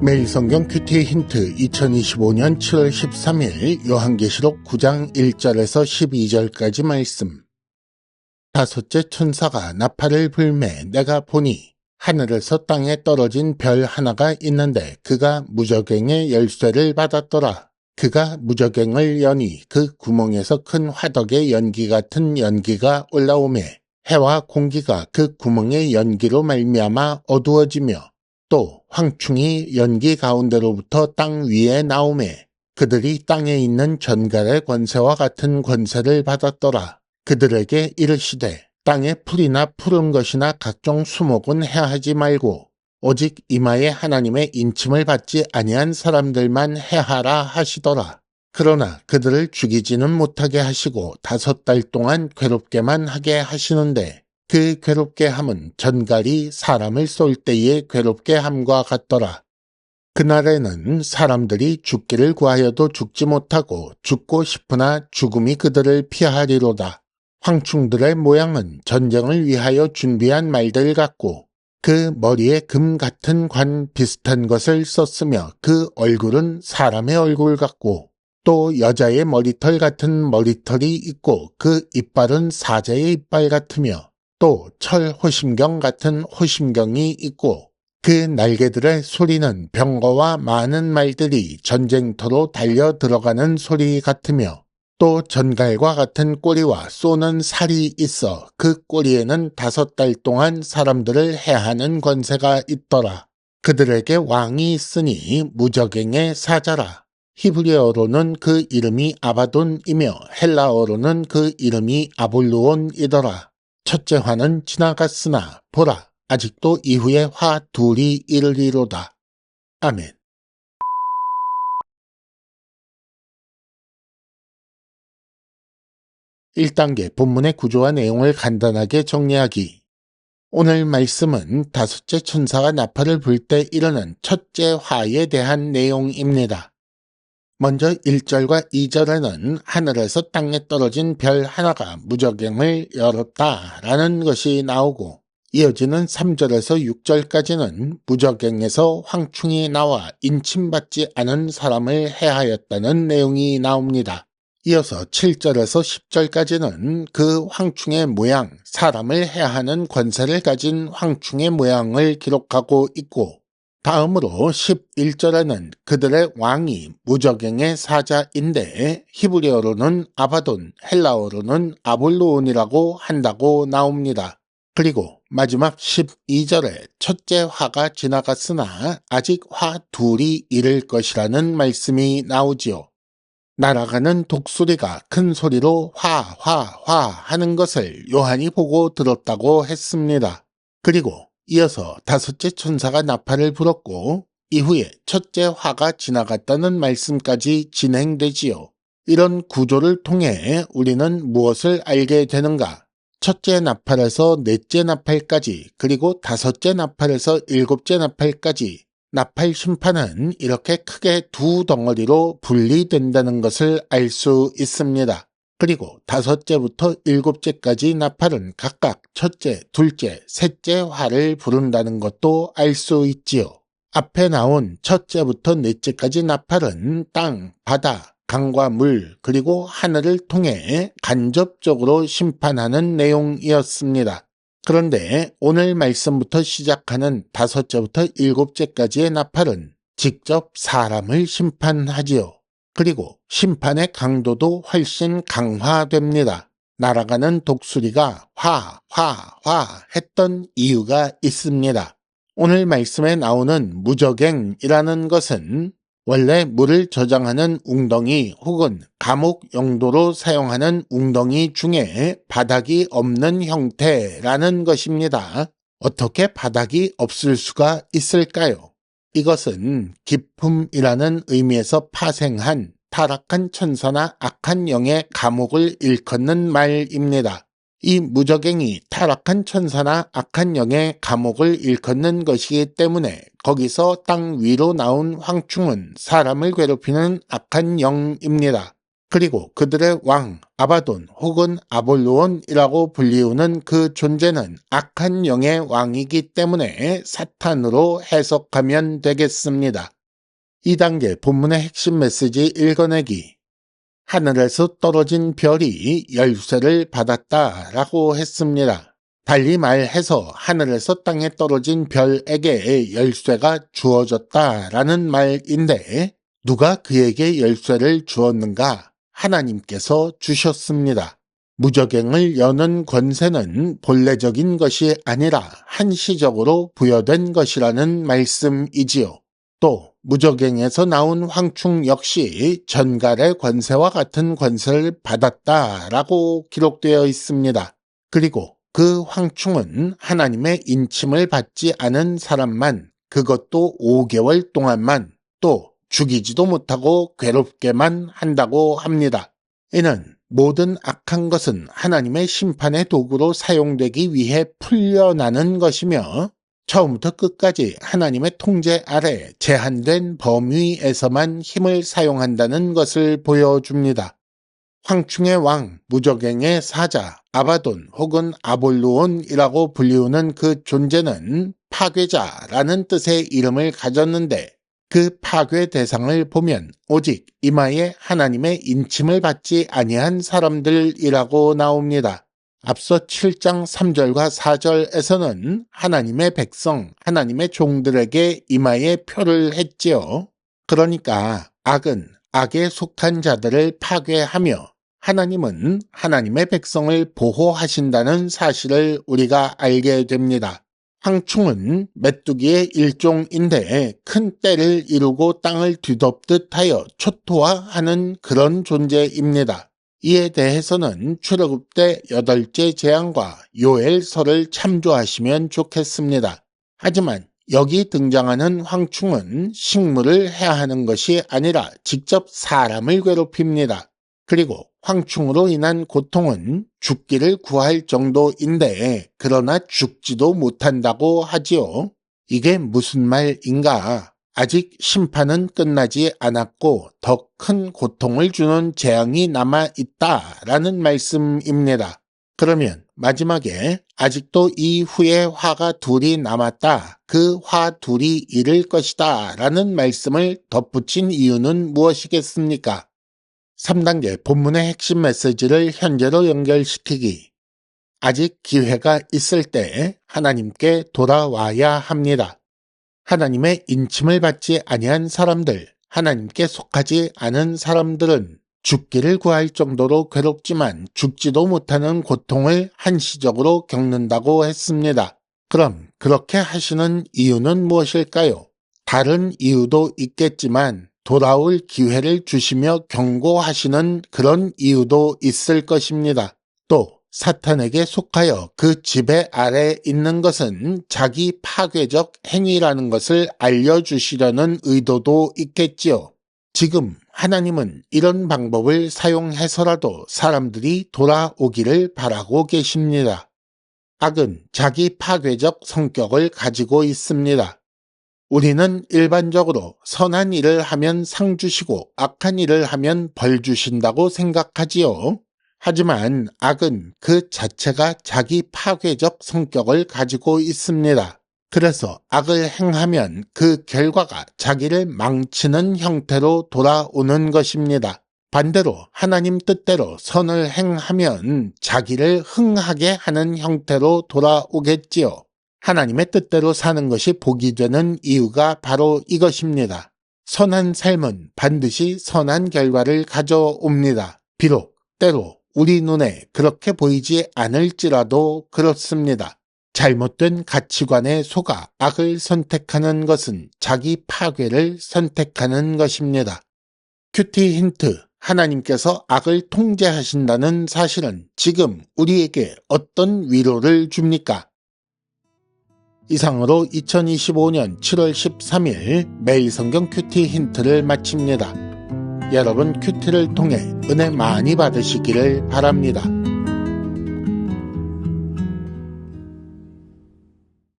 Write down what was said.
매일 성경 큐티 힌트 2025년 7월 13일 요한계시록 9장 1절에서 12절까지 말씀. 다섯째 천사가 나팔을 불매 내가 보니 하늘에서 땅에 떨어진 별 하나가 있는데 그가 무저갱의 열쇠를 받았더라. 그가 무저갱을 여니 그 구멍에서 큰 화덕의 연기 같은 연기가 올라오매 해와 공기가 그 구멍의 연기로 말미암아 어두워지며 또 황충이 연기 가운데로부터 땅 위에 나오매 그들이 땅에 있는 전갈의 권세와 같은 권세를 받았더라. 그들에게 이르시되 땅에 풀이나 푸른 것이나 각종 수목은 해하지 말고 오직 이마에 하나님의 인침을 받지 아니한 사람들만 해하라 하시더라. 그러나 그들을 죽이지는 못하게 하시고 5달 동안 괴롭게만 하게 하시는데 그 괴롭게 함은 전갈이 사람을 쏠 때에 괴롭게 함과 같더라. 그날에는 사람들이 죽기를 구하여도 죽지 못하고 죽고 싶으나 죽음이 그들을 피하리로다. 황충들의 모양은 전쟁을 위하여 준비한 말들 같고 그 머리에 금 같은 관 비슷한 것을 썼으며 그 얼굴은 사람의 얼굴 같고 또 여자의 머리털 같은 머리털이 있고 그 이빨은 사자의 이빨 같으며 또 철 호심경 같은 호심경이 있고 그 날개들의 소리는 병거와 많은 말들이 전쟁터로 달려 들어가는 소리 같으며 또 전갈과 같은 꼬리와 쏘는 살이 있어 그 꼬리에는 5달 동안 사람들을 해하는 권세가 있더라. 그들에게 왕이 있으니 무저갱의 사자라. 히브리어로는 그 이름이 아바돈이며 헬라어로는 그 이름이 아볼루온이더라. 첫째 화는 지나갔으나 보라 아직도 이후에 화 둘이 이르리로다. 아멘. (1단계) 본문의 구조와 내용을 간단하게 정리하기. 오늘 말씀은 다섯째 천사가 나팔을 불 때 이르는 첫째 화에 대한 내용입니다. 먼저 1절과 2절에는 하늘에서 땅에 떨어진 별 하나가 무저갱을 열었다라는 것이 나오고 이어지는 3절에서 6절까지는 무저갱에서 황충이 나와 인침받지 않은 사람을 해하였다는 내용이 나옵니다. 이어서 7절에서 10절까지는 그 황충의 모양, 사람을 해하는 권세를 가진 황충의 모양을 기록하고 있고 다음으로 11절에는 그들의 왕이 무저갱의 사자인데 히브리어로는 아바돈, 헬라어로는 아볼로온이라고 한다고 나옵니다. 그리고 마지막 12절에 첫째 화가 지나갔으나 아직 화 둘이 이를 것이라는 말씀이 나오지요. 날아가는 독수리가 큰 소리로 화 하는 것을 요한이 보고 들었다고 했습니다. 그리고 이어서 다섯째 천사가 나팔을 불었고 이후에 첫째 화가 지나갔다는 말씀까지 진행되지요. 이런 구조를 통해 우리는 무엇을 알게 되는가? 첫째 나팔에서 넷째 나팔까지 그리고 다섯째 나팔에서 일곱째 나팔까지 나팔 심판은 이렇게 크게 두 덩어리로 분리된다는 것을 알 수 있습니다. 그리고 5째부터 7째까지 나팔은 각각 첫째, 둘째, 셋째 화를 부른다는 것도 알 수 있지요. 앞에 나온 첫째부터 넷째까지 나팔은 땅, 바다, 강과 물, 그리고 하늘을 통해 간접적으로 심판하는 내용이었습니다. 그런데 오늘 말씀부터 시작하는 5째부터 7째까지의 나팔은 직접 사람을 심판하지요. 그리고 심판의 강도도 훨씬 강화됩니다. 날아가는 독수리가 화 했던 이유가 있습니다. 오늘 말씀에 나오는 무저갱이라는 것은 원래 물을 저장하는 웅덩이 혹은 감옥 용도로 사용하는 웅덩이 중에 바닥이 없는 형태라는 것입니다. 어떻게 바닥이 없을 수가 있을까요? 이것은 기품이라는 의미에서 파생한 타락한 천사나 악한 영의 감옥을 일컫는 말입니다. 이 무저갱이 타락한 천사나 악한 영의 감옥을 일컫는 것이기 때문에 거기서 땅 위로 나온 황충은 사람을 괴롭히는 악한 영입니다. 그리고 그들의 왕 아바돈 혹은 아볼루온이라고 불리우는 그 존재는 악한 영의 왕이기 때문에 사탄으로 해석하면 되겠습니다. 2단계 본문의 핵심 메시지 읽어내기. 하늘에서 떨어진 별이 열쇠를 받았다라고 했습니다. 달리 말해서 하늘에서 땅에 떨어진 별에게 열쇠가 주어졌다라는 말인데 누가 그에게 열쇠를 주었는가? 하나님께서 주셨습니다. 무저갱을 여는 권세는 본래적인 것이 아니라 한시적으로 부여된 것이라는 말씀이지요. 또 무저갱에서 나온 황충 역시 전갈의 권세와 같은 권세를 받았다라고 기록되어 있습니다. 그리고 그 황충은 하나님의 인침을 받지 않은 사람만, 그것도 5개월 동안만, 또 죽이지도 못하고 괴롭게만 한다고 합니다. 이는 모든 악한 것은 하나님의 심판의 도구로 사용되기 위해 풀려나는 것이며 처음부터 끝까지 하나님의 통제 아래 제한된 범위에서만 힘을 사용한다는 것을 보여줍니다. 황충의 왕, 무저갱의 사자, 아바돈 혹은 아볼루온이라고 불리우는 그 존재는 파괴자라는 뜻의 이름을 가졌는데 그 파괴 대상을 보면 오직 이마에 하나님의 인침을 받지 아니한 사람들이라고 나옵니다. 앞서 7장 3절과 4절에서는 하나님의 백성, 하나님의 종들에게 이마에 표를 했지요. 그러니까 악은 악에 속한 자들을 파괴하며 하나님은 하나님의 백성을 보호하신다는 사실을 우리가 알게 됩니다. 황충은 메뚜기의 일종인데 큰 떼를 이루고 땅을 뒤덮듯 하여 초토화하는 그런 존재입니다. 이에 대해서는 출애굽때 8째 재앙과 요엘서를 참조하시면 좋겠습니다. 하지만 여기 등장하는 황충은 식물을 해하는 것이 아니라 직접 사람을 괴롭힙니다. 그리고 황충으로 인한 고통은 죽기를 구할 정도인데 그러나 죽지도 못한다고 하지요. 이게 무슨 말인가? 아직 심판은 끝나지 않았고 더 큰 고통을 주는 재앙이 남아있다라는 말씀입니다. 그러면 마지막에 아직도 이후에 화가 둘이 남았다. 그 화 둘이 이를 것이다 라는 말씀을 덧붙인 이유는 무엇이겠습니까? 3단계 본문의 핵심 메시지를 현재로 연결시키기. 아직 기회가 있을 때 하나님께 돌아와야 합니다. 하나님의 인침을 받지 아니한 사람들, 하나님께 속하지 않은 사람들은 죽기를 구할 정도로 괴롭지만 죽지도 못하는 고통을 한시적으로 겪는다고 했습니다. 그럼 그렇게 하시는 이유는 무엇일까요? 다른 이유도 있겠지만 돌아올 기회를 주시며 경고하시는 그런 이유도 있을 것입니다. 또 사탄에게 속하여 그 지배 아래 있는 것은 자기 파괴적 행위라는 것을 알려주시려는 의도도 있겠지요. 지금 하나님은 이런 방법을 사용해서라도 사람들이 돌아오기를 바라고 계십니다. 악은 자기 파괴적 성격을 가지고 있습니다. 우리는 일반적으로 선한 일을 하면 상 주시고 악한 일을 하면 벌 주신다고 생각하지요. 하지만 악은 그 자체가 자기 파괴적 성격을 가지고 있습니다. 그래서 악을 행하면 그 결과가 자기를 망치는 형태로 돌아오는 것입니다. 반대로 하나님 뜻대로 선을 행하면 자기를 흥하게 하는 형태로 돌아오겠지요. 하나님의 뜻대로 사는 것이 복이 되는 이유가 바로 이것입니다. 선한 삶은 반드시 선한 결과를 가져옵니다. 비록 때로 우리 눈에 그렇게 보이지 않을지라도 그렇습니다. 잘못된 가치관에 속아 악을 선택하는 것은 자기 파괴를 선택하는 것입니다. 큐티 힌트. 하나님께서 악을 통제하신다는 사실은 지금 우리에게 어떤 위로를 줍니까? 이상으로 2025년 7월 13일 매일 성경 큐티 힌트를 마칩니다. 여러분 큐티를 통해 은혜 많이 받으시기를 바랍니다.